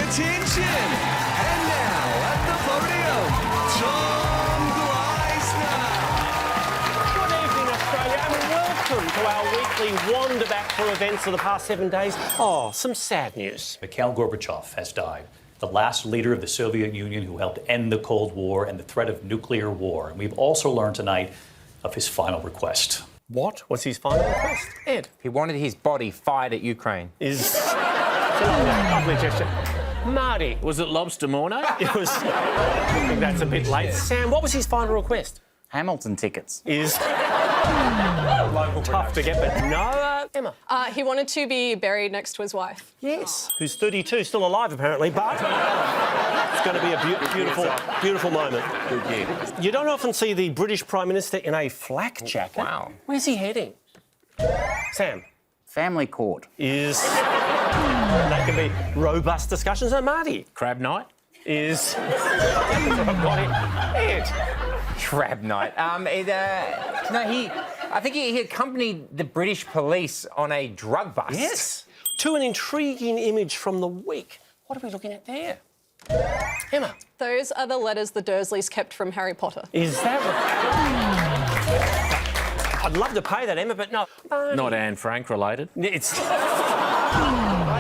attention. And now at the podium, Tom Gleisner. Good evening, Australia, and welcome to our weekly wander back through events of the past 7 days. Oh, some sad news. Mikhail Gorbachev has died, the last leader of the Soviet Union who helped end the Cold War and the threat of nuclear war. And we've also learned tonight of his final request. What was his final request? Ed? He wanted his body fired at Ukraine. Is... lovely gesture. Marty? Was it lobster morning? It was... I think that's a bit late. Sam, what was his final request? Hamilton tickets. Is... tough to get, but no, Emma. He wanted to be buried next to his wife. Yes, who's 32, still alive apparently, but it's going to be a beautiful moment. Good year. You don't often see the British Prime Minister in a flak jacket. Wow. Where's he heading? Sam. Family court. Is... that can be robust discussions. And Marty. Crab night? Is... Ed. Crab night. I think he accompanied the British police on a drug bust. Yes. To an intriguing image from the week. What are we looking at there? Emma. Those are the letters the Dursleys kept from Harry Potter. Is that... I'd love to pay that, Emma, but no. Not Anne Frank related? It's... Won't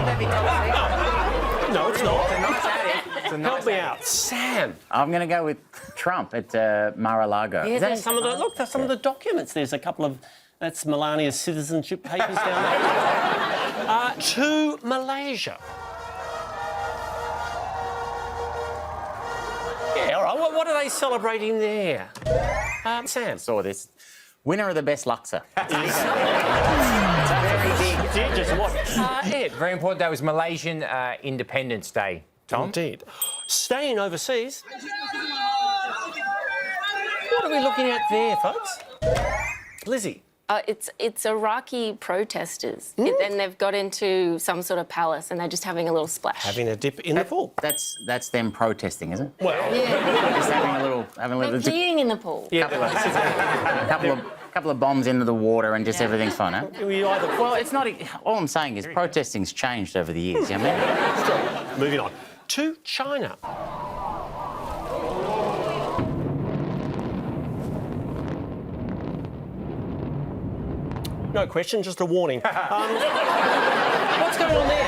that be conversation? No, it's not. It's a nice Help me ad. out. Sam. I'm going to go with Trump at Mar-a-Lago. Yeah, there's some of the... Look, there's some of the documents. There's a couple of... That's Melania's citizenship papers down there. To Malaysia. Yeah, all right. What are they celebrating there? Sam. Saw this. Winner of the best laksa. Very big. Just what? Ed. Very important. That was Malaysian Independence Day. Tom? Indeed. Staying overseas. What are we looking at there, folks? Lizzy. It's Iraqi protesters, and they've got into some sort of palace, and they're just having a little splash. Having a dip in the pool. That's them protesting, isn't it? Well, Just having a little... They're peeing in the pool. couple of bombs into the water and just everything's fine, huh? Well, It's not... All I'm saying is protesting's changed over the years, you know what I mean? moving on. To China. No question, just a warning. What's going on there?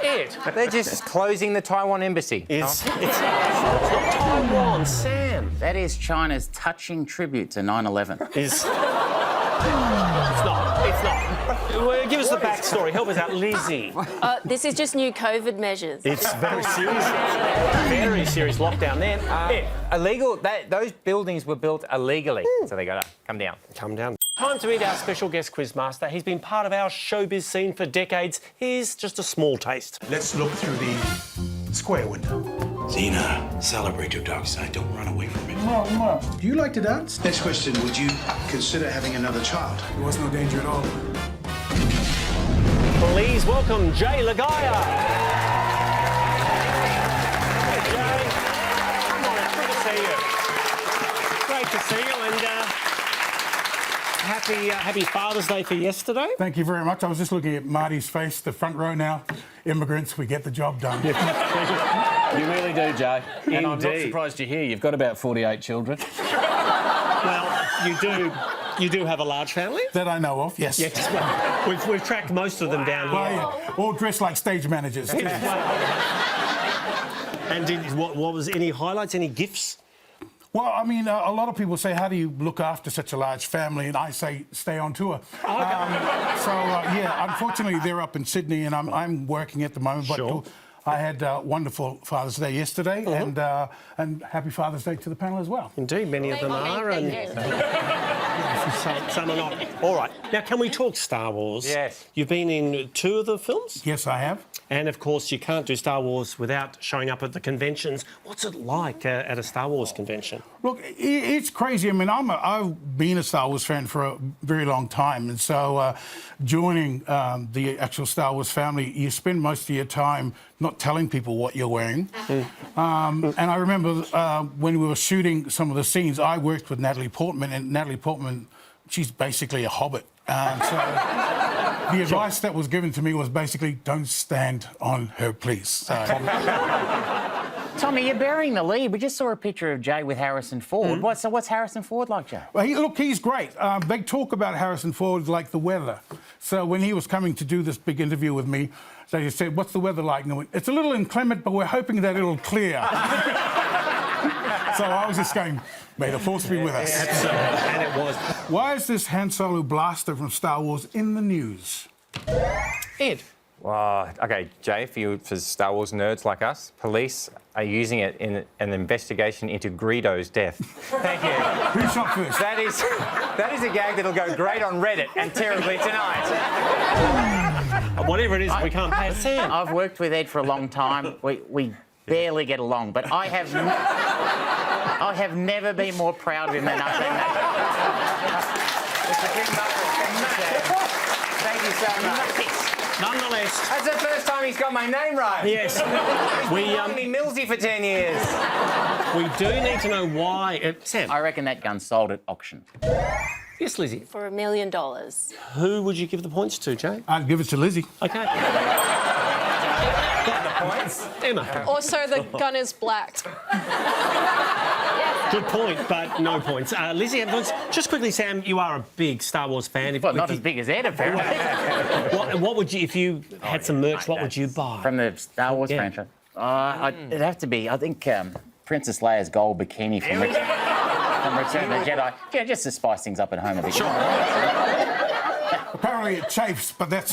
Ed. They're just closing the Taiwan embassy. It's not Taiwan, Sam. That is China's touching tribute to 9/11. It's not. Well, give us the backstory. Help us out, Lizzy. This is just new COVID measures. It's very serious. Very serious lockdown there. Illegal. Those buildings were built illegally, so they got to come down. Come down. Time to meet our special guest Quizmaster. He's been part of our showbiz scene for decades. Here's just a small taste. Let's look through the square window. Zena, celebrate your dark side. Don't run away from it. Do you like to dance? Next question, would you consider having another child? There was no danger at all. Please welcome Jay Laga'aia. Hey, Jay. Come on out. Good to see you. Great to see you, and happy Father's Day for yesterday. Thank you very much. I was just looking at Marty's face, the front row now. Immigrants, we get the job done. You really do, Jay. And I'm not Indeed. surprised you're here. You've got about 48 children. Well, you do have a large family? That I know of, yes. Yes. Well, we've tracked most of them down Oh, here. yeah. All dressed like stage managers. too. And what was any highlights, any gifts? Well, I mean, a lot of people say, how do you look after such a large family? And I say, stay on tour. Yeah, unfortunately, they're up in Sydney and I'm working at the moment. Sure. But I had a wonderful Father's Day yesterday and happy Father's Day to the panel as well. Indeed, many of them are. Thank And some are not. All right. Now, can we talk Star Wars? Yes. You've been in 2 of the films. Yes, I have. And, of course, you can't do Star Wars without showing up at the conventions. What's it like at a Star Wars convention? Look, it's crazy. I mean, I've been a Star Wars fan for a very long time. And so joining the actual Star Wars family, you spend most of your time not telling people what you're wearing. And I remember when we were shooting some of the scenes, I worked with Natalie Portman, and Natalie Portman, she's basically a hobbit. So The advice that was given to me was basically don't stand on her, please. So, Tommy, you're burying the lead. We just saw a picture of Jay with Harrison Ford. What's Harrison Ford like, Jay? well, he's great. They talk about Harrison Ford like the weather. So when he was coming to do this big interview with me, they said, "What's the weather like?" And I went, "It's a little inclement, but we're hoping that it'll clear." So I was just going, "May the force be with us." And it was. Why is this Han Solo blaster from Star Wars in the news? Ed. OK, Jay, for Star Wars nerds like us, police are using it in an investigation into Greedo's death. Thank you. Who shot first? That is a gag that'll go great on Reddit and terribly tonight. Whatever it is, we can't pay it. Sam. I've worked with Ed for a long time. We barely get along, but I have never been more proud of him than that. Thank you so much. Nonetheless, That's the first time he's got my name right. yes, We me Millsy for 10 years. we do need to know why. Sam. I reckon that gun sold at auction. Yes, Lizzie. For $1 million. Who would you give the points to, Jay? I'd give it to Lizzie. Okay. Emma. Also, the gun is black. Good point, but no points. Lizzie, have points. Just quickly, Sam, you are a big Star Wars fan. Well, not as big as Ed, apparently. What would you, if you had some merch, what would you buy? From the Star Wars franchise? It'd have to be, I think, Princess Leia's gold bikini from Return of the Jedi. Yeah, just to spice things up at home a bit. Sure. Apparently it chafes, but that's...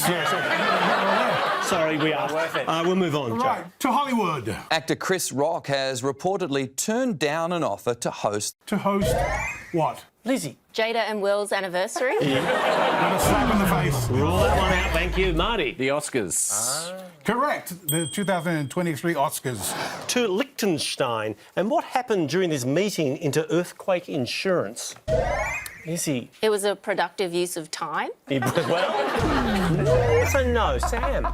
Sorry, we are. Worth it. We'll move on, Jay. Right, to Hollywood. Actor Chris Rock has reportedly turned down an offer to host. To host what? Lizzie. Jada and Will's anniversary. Got a slap in the face. Rule that one out. Thank you, Marty. The Oscars. Correct. The 2023 Oscars. To Liechtenstein. And what happened during this meeting into earthquake insurance? Lizzie. It was a productive use of time. Well, yes and no. Sam.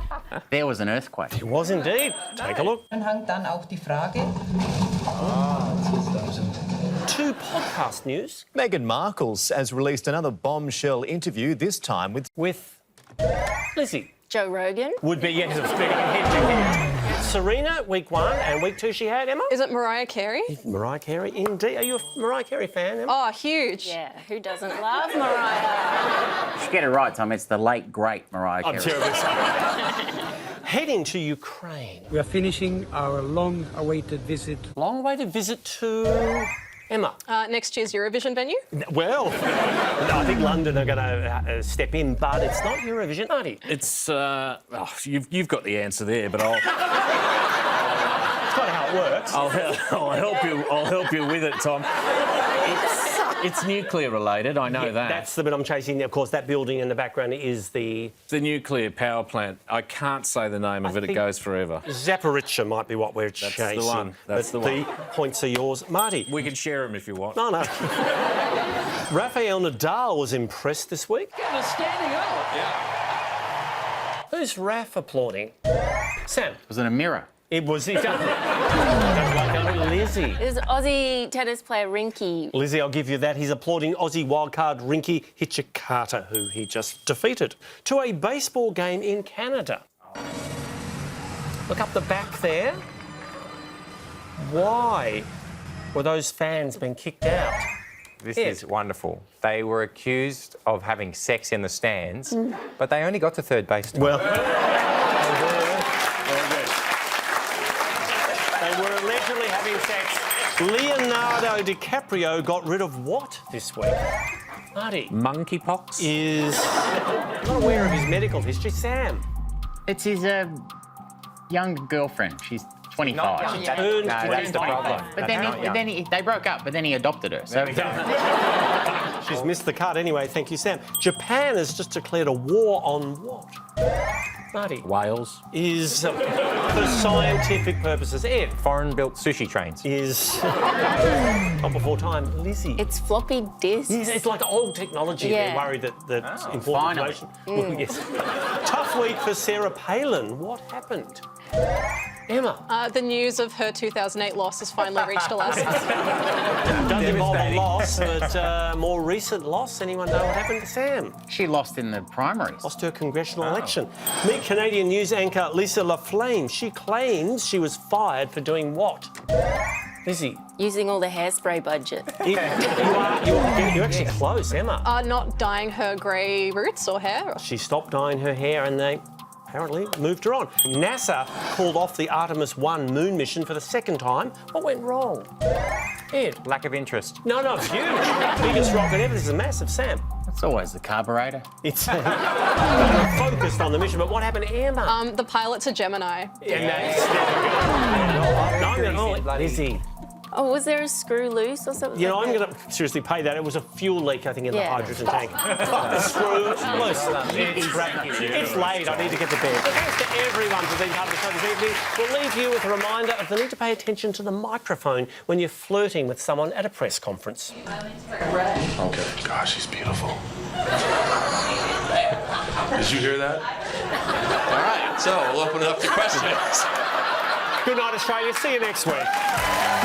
There was an earthquake. It was indeed. Take a look. Dann auch die Frage. To podcast news. Meghan Markle has released another bombshell interview, this time with Lizzie. Joe Rogan. Would be, yes, head-to-head. Serena, week 1, and week 2 she had, Emma? Is it Mariah Carey? Mariah Carey, indeed. Are you a Mariah Carey fan, Emma? Oh, huge. Yeah, who doesn't love Mariah? You should get it right, Tom. It's the late, great Mariah Carey. I'm terribly sorry. Heading to Ukraine. We are finishing our long-awaited visit. Long-awaited visit to... Emma. Next year's Eurovision venue? Well, I think London are going to step in, but it's not Eurovision, Marty. It's you've got the answer there, but I'll It's kind of how it works. I'll help you with it, Tom. It's nuclear related. I know that. That's the bit I'm chasing. Of course, that building in the background is the nuclear power plant. I can't say the name of it. It goes forever. Zaporizhzhia might be what we're chasing. That's the one. That's the one. The points are yours, Marty. We can share them if you want. No. Rafael Nadal was impressed this week. Standing up. Who's Raf applauding? Sam. Was it a mirror? It was. Lizzie. It was Aussie tennis player Rinky. Lizzie, I'll give you that. He's applauding Aussie wildcard Rinky Hichikata, who he just defeated, to a baseball game in Canada. Look up the back there. Why were those fans being kicked out? This is wonderful. They were accused of having sex in the stands, but they only got to third base. Well, they were allegedly having sex. Leonardo DiCaprio got rid of what this week? Marty. Monkeypox? Is not aware of his medical history. Sam. It's his young girlfriend. She's 25. She turned That's the problem. But then they broke up, but then he adopted her. So She's missed the cut anyway, thank you, Sam. Japan has just declared a war on what? Marty. Wales. Is, for scientific purposes, Ed. Foreign-built sushi trains. Is, not before time, Lizzie. It's floppy disks. Yes, it's like old technology. Yeah. They're worried that important information. Well, yes. Tough week for Sarah Palin. What happened? Emma. The news of her 2008 loss has finally reached Alaska. Doesn't involve a loss, but more recent loss. Anyone know what happened to Sam? She lost in the primaries. Lost her congressional election. Meet Canadian news anchor Lisa LaFlame. She claims she was fired for doing what? Lizzy. Using all the hairspray budget. You're actually close, Emma. Not dyeing her grey roots or hair. She stopped dyeing her hair and they apparently moved her on. NASA called off the Artemis 1 moon mission for the second time. What went wrong? Ed? Lack of interest. No, it's huge. Biggest rocket ever. This is a massive, Sam. It's always the carburetor. It's focused on the mission, but what happened to Emma? The pilot's a Gemini. Lizzy. Oh, was there a screw loose or something? You know, like I'm that? going to seriously pay that. It was a fuel leak, I think, in the Yeah. hydrogen tank. The screw loose. It's late. I need to get to bed. But thanks to everyone for being part of the show this evening. We'll leave you with a reminder of the need to pay attention to the microphone when you're flirting with someone at a press conference. Okay. Gosh, she's beautiful. Did you hear that? All right, so we'll open it up to questions. Good night, Australia. See you next week.